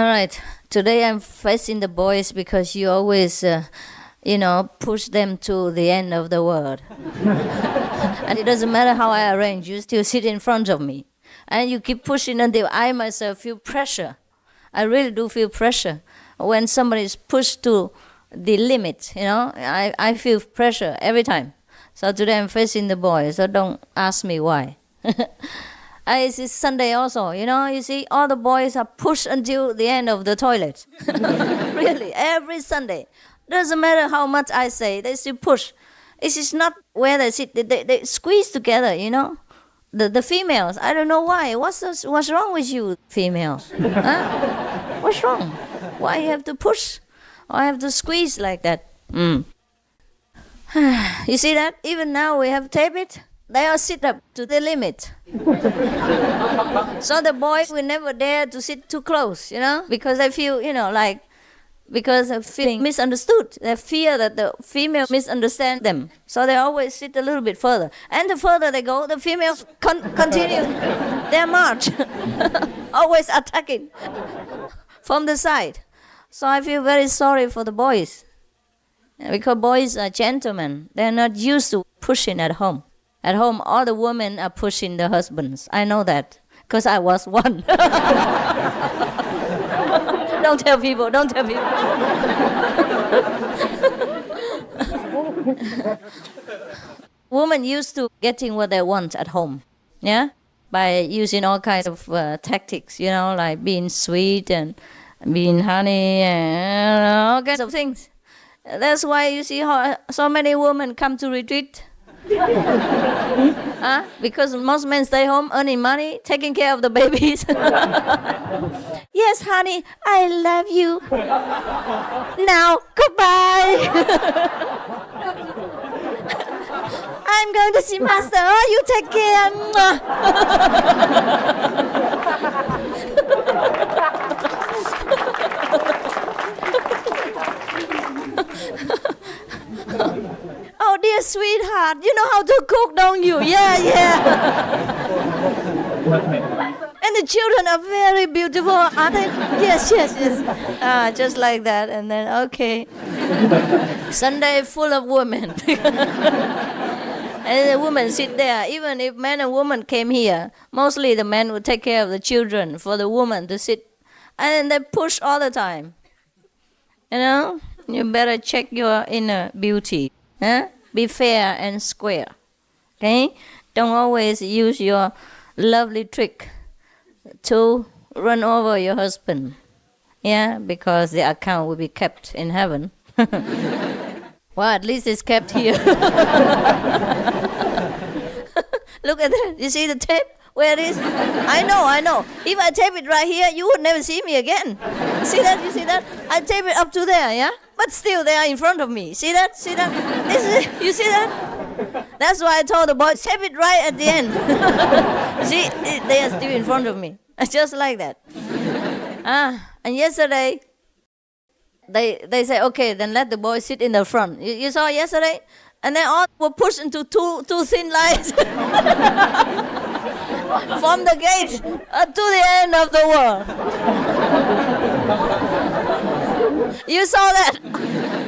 All right. Today I'm facing the boys because you always, push them to the end of the world. And it doesn't matter how I arrange, you still sit in front of me. And you keep pushing until I myself feel pressure. I really do feel pressure. When somebody is pushed to the limit, I feel pressure every time. So today I'm facing the boys, so don't ask me why. It's Sunday also, you see, all the boys are pushed until the end of the toilet. Really, every Sunday. Doesn't matter how much I say, they still push. It is not where they sit, they squeeze together, The females, I don't know why. What's wrong with you, females? Huh? What's wrong? Why you have to push? Or have to squeeze like that? You see that? Even now we have tape it. They all sit up to the limit. So the boys will never dare to sit too close, because they feel, because of feeling misunderstood. They fear that the female misunderstand them. So they always sit a little bit further. And the further they go, the females continue their march. Always attacking from the side. So I feel very sorry for the boys. Because boys are gentlemen. They're not used to pushing at home. At home, all the women are pushing the husbands. I know that, because I was one. Don't tell people. Women used to getting what they want at home, by using all kinds of tactics, like being sweet and being honey and all kinds of things. That's why you see how so many women come to retreat. Because most men stay home earning money, taking care of the babies. Yes, honey, I love you. Now, goodbye. I'm going to see Master. Oh, you take care. Oh, dear sweetheart, you know how to cook, don't you? Yeah. And the children are very beautiful, aren't they? Yes. Just like that. And then, okay. Sunday full of women. And the women sit there. Even if man and woman came here, mostly the man would take care of the children for the woman to sit. And they push all the time. You better check your inner beauty. Be fair and square. Okay? Don't always use your lovely trick to run over your husband. Because the account will be kept in heaven. Well, at least it's kept here. Look at that. You see the tape? Where it is? I know. If I tape it right here, you would never see me again. See that? You see that? I tape it up to there, But still, they are in front of me. See that? You see that? That's why I told the boys, tape it right at the end. See, they are still in front of me. Just like that. And yesterday, they say, okay, then let the boys sit in the front. You saw yesterday? And then all were pushed into two thin lines. From the gate to the end of the world. You saw that?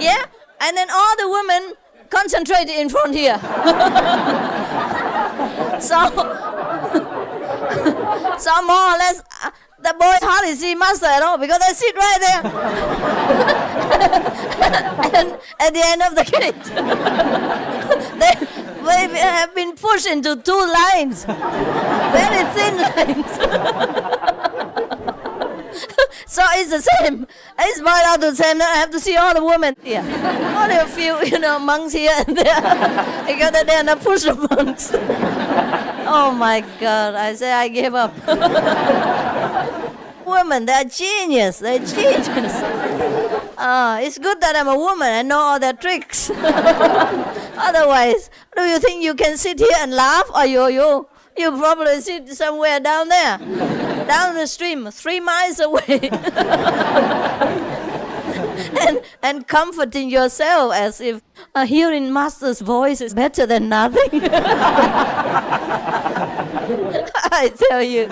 Yeah? And then all the women concentrated in front here. So more or less, the boys hardly see Master at all because they sit right there. And at the end of the gate, they have been pushed into two lines, very thin lines. So it's the same. It's right out the same. I have to see all the women here. Only a few, monks here and there. Because they are not pushed monks. Oh my God, I say I gave up. Women, they're genius. It's good that I'm a woman and know all their tricks. Otherwise, do you think you can sit here and laugh? Or you probably sit somewhere down there, down the stream, 3 miles away. and comforting yourself as if hearing Master's voice is better than nothing. I tell you.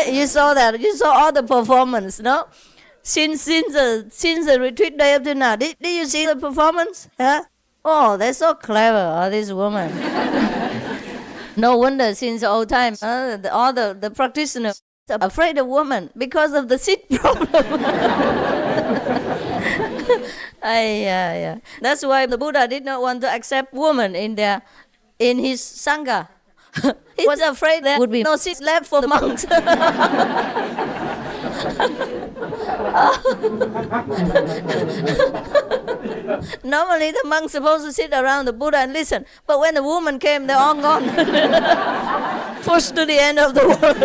You saw that. You saw all the performance, no? Since the retreat day up to now, did you see the performance? Huh? Oh, they're so clever, all these women. No wonder since old time, all the practitioners are afraid of women because of the seat problem. Yeah. That's why the Buddha did not want to accept women in his sangha. He was afraid there would be no seats left for the monks. Normally the monks supposed to sit around the Buddha and listen, but when the woman came, they're all gone. Pushed to the end of the world.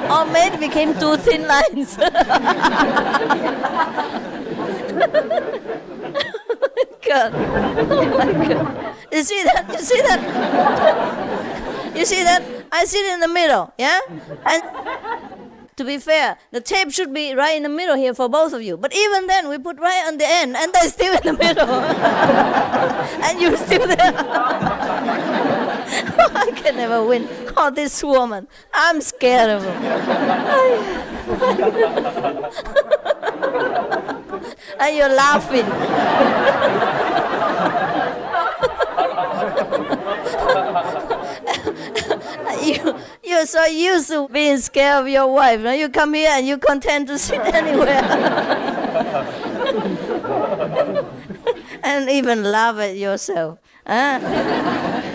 All men became two thin lines. God. Oh my God. You see that? You see that? You see that? I sit in the middle, yeah? And to be fair, the tape should be right in the middle here for both of you. But even then, we put right on the end, and they're still in the middle. And you're still there. I can never win. Oh, this woman. I'm scared of her. And you're laughing. You're so used to being scared of your wife. Now you come here and you're content to sit anywhere. And even laugh at yourself. Huh?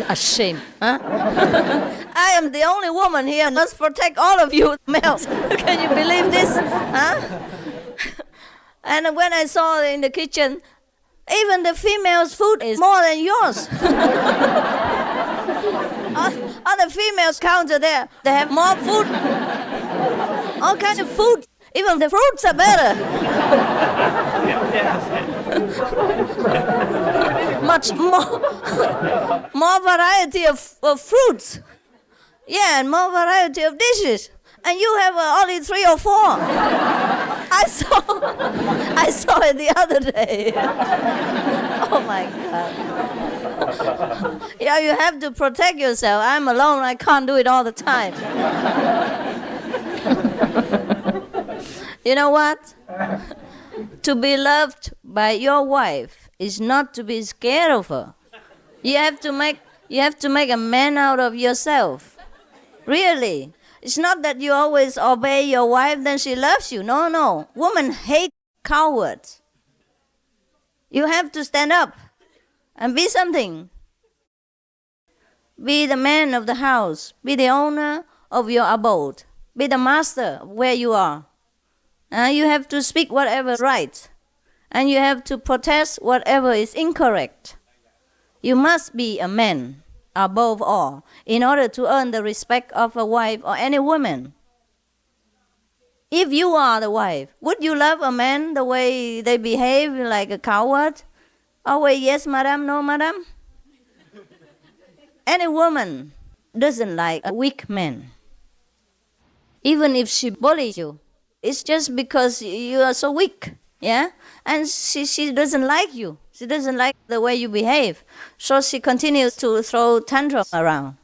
Ashamed. Huh? I am the only woman here and must protect all of you males. Can you believe this? Huh? And when I saw in the kitchen, even the females' food is more than yours. Other females counter there, they have more food. All kinds of food. Even the fruits are better. Much more variety of fruits. Yeah, and more variety of dishes. And you have only 3 or 4. I saw it the other day. Oh my God. Yeah, you have to protect yourself. I'm alone, I can't do it all the time. You know what? To be loved by your wife is not to be scared of her. You have to make a man out of yourself. Really. It's not that you always obey your wife, then she loves you. No. Women hate cowards. You have to stand up and be something. Be the man of the house. Be the owner of your abode. Be the master of where you are. You have to speak whatever is right. And you have to protest whatever is incorrect. You must be a man above all, in order to earn the respect of a wife or any woman. If you are the wife, would you love a man the way they behave, like a coward? Always yes, madam, no, madam? Any woman doesn't like a weak man. Even if she bullies you, it's just because you are so weak, yeah? And she doesn't like you. She doesn't like the way you behave. So she continues to throw tantrums around.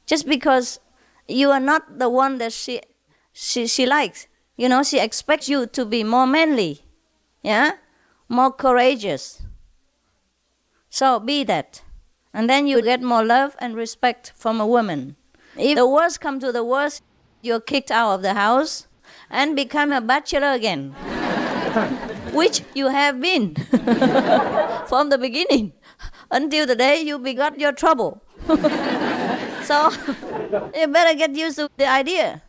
Just because you are not the one that she likes. You know, she expects you to be more manly, yeah? More courageous. So be that. And then you get more love and respect from a woman. If the worst comes to the worst, you're kicked out of the house and become a bachelor again. Which you have been from the beginning until the day you begot your trouble. So you better get used to the idea.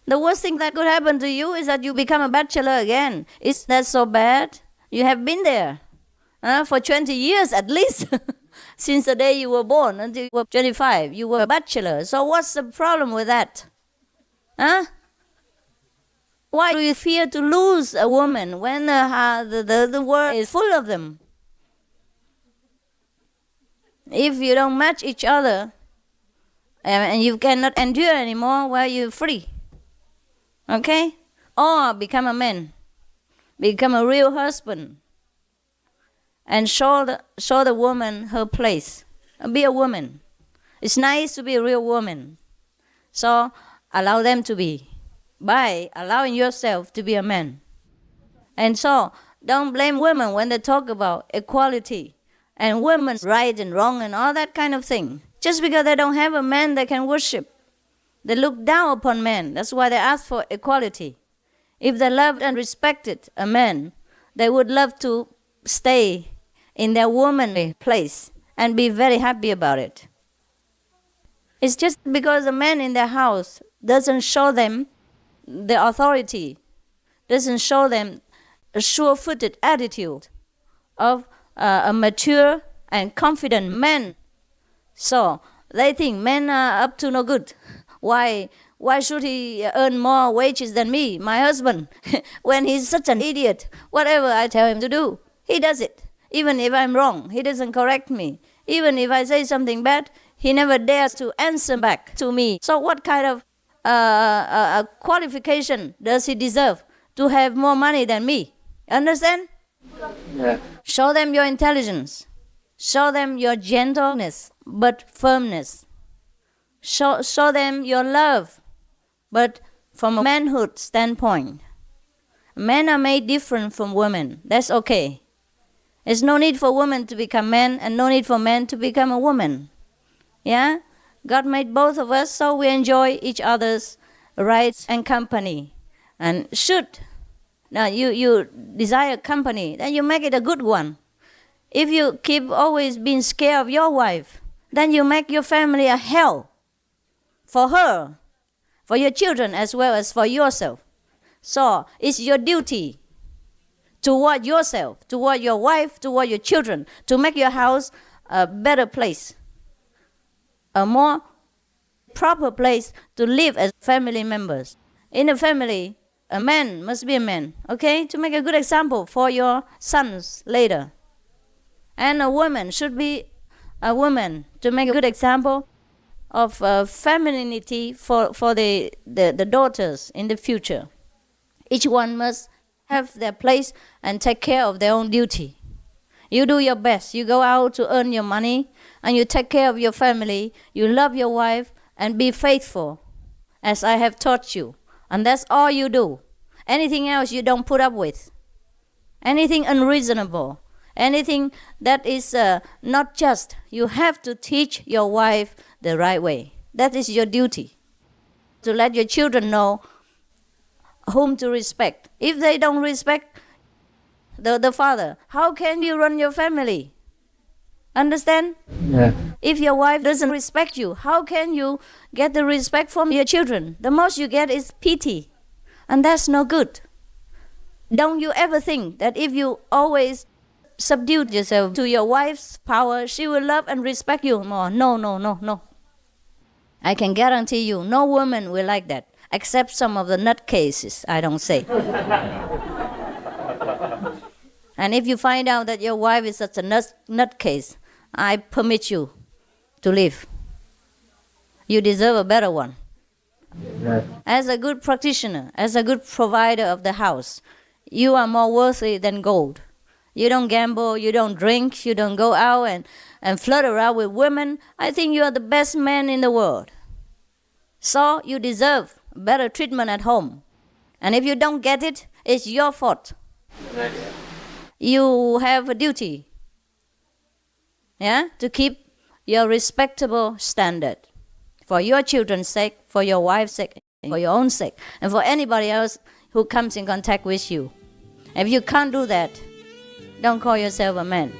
The worst thing that could happen to you is that you become a bachelor again. Is that so bad? You have been there for 20 years at least. Since the day you were born until you were 25, you were a bachelor. So what's the problem with that? Huh? Why do you fear to lose a woman when the world is full of them? If you don't match each other and you cannot endure anymore, well, you're free. Okay? Or become a man. Become a real husband. And show the woman her place. Be a woman. It's nice to be a real woman. So allow them to be by allowing yourself to be a man. And so, don't blame women when they talk about equality and women's right and wrong and all that kind of thing. Just because they don't have a man they can worship. They look down upon men. That's why they ask for equality. If they loved and respected a man, they would love to stay in their womanly place and be very happy about it. It's just because a man in their house doesn't show them the authority, doesn't show them a sure-footed attitude of a mature and confident man. So they think men are up to no good. Why should he earn more wages than me, my husband, when he's such an idiot? Whatever I tell him to do, he does it. Even if I'm wrong, he doesn't correct me. Even if I say something bad, he never dares to answer back to me. So what kind of qualification does he deserve to have more money than me? Understand? Yeah. Show them your intelligence. Show them your gentleness, but firmness. Show them your love, but from a manhood standpoint. Men are made different from women. That's okay. There's no need for women to become men and no need for men to become a woman. Yeah? God made both of us so we enjoy each other's rights and company. And should now you desire company, then you make it a good one. If you keep always being scared of your wife, then you make your family a hell for her, for your children as well as for yourself. So it's your duty toward yourself, toward your wife, toward your children, to make your house a better place, a more proper place to live as family members. In a family, a man must be a man, okay, to make a good example for your sons later. And a woman should be a woman to make a good example of femininity for the daughters in the future. Each one must have their place and take care of their own duty. You do your best. You go out to earn your money and you take care of your family. You love your wife and be faithful as I have taught you. And that's all you do. Anything else you don't put up with. Anything unreasonable. Anything that is not just. You have to teach your wife the right way. That is your duty. To let your children know whom to respect. If they don't respect the father, how can you run your family? Understand? Yeah. If your wife doesn't respect you, how can you get the respect from your children? The most you get is pity. And that's no good. Don't you ever think that if you always subdue yourself to your wife's power, she will love and respect you more? No. I can guarantee you, no woman will like that, except some of the nutcases, I don't say. And if you find out that your wife is such a nutcase, I permit you to leave. You deserve a better one. Yeah. As a good practitioner, as a good provider of the house, you are more worthy than gold. You don't gamble, you don't drink, you don't go out and flirt around with women. I think you are the best man in the world. So you deserve better treatment at home. And if you don't get it, it's your fault. You have a duty, to keep your respectable standard for your children's sake, for your wife's sake, for your own sake, and for anybody else who comes in contact with you. If you can't do that, don't call yourself a man.